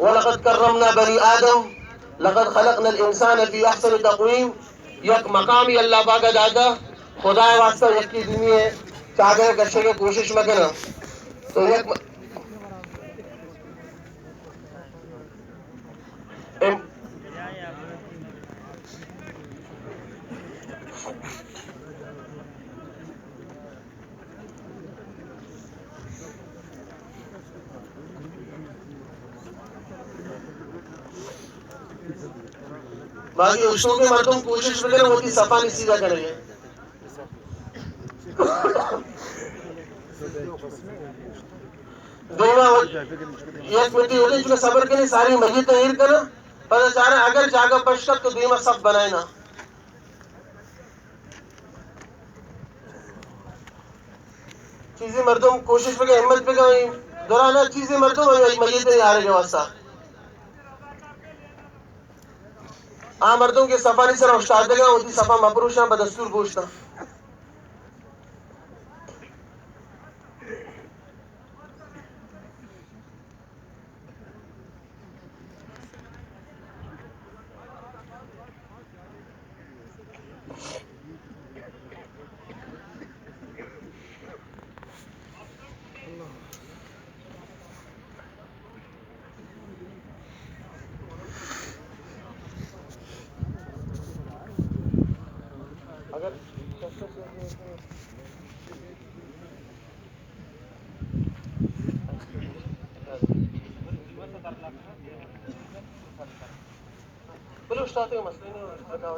वलक़द कर्रमना बनी आदम लक़द खलक़नल इंसान फी अहसनि तक़वीम। यक मकामी अल्लाह पाक दादा खुदा वास्ता यकी दुनिया चागे कशे के कोशिश में करना तो यक बाकी उसको के मर्दों कोशिश में करना होती सफा नहीं सीधा करेंगे दोनों एक मिट्टी होती जो सबर के लिए सारी मस्जिद तैयार करना पता चाह रहा अगर जागा पश्चात तो दीमा सब बनाए ना चीजें मर्दों कोशिश पे हिम्मत पे गई दोराना चीजें मर्दों मस्जिद नहीं आ रहे वास्ता आ मर्दों के सफा नहीं सर उस्ताद का होती सफा मबरूशा बदस्तूर पूछना अगर बोलो उस्ताद के मसले नहीं बताओ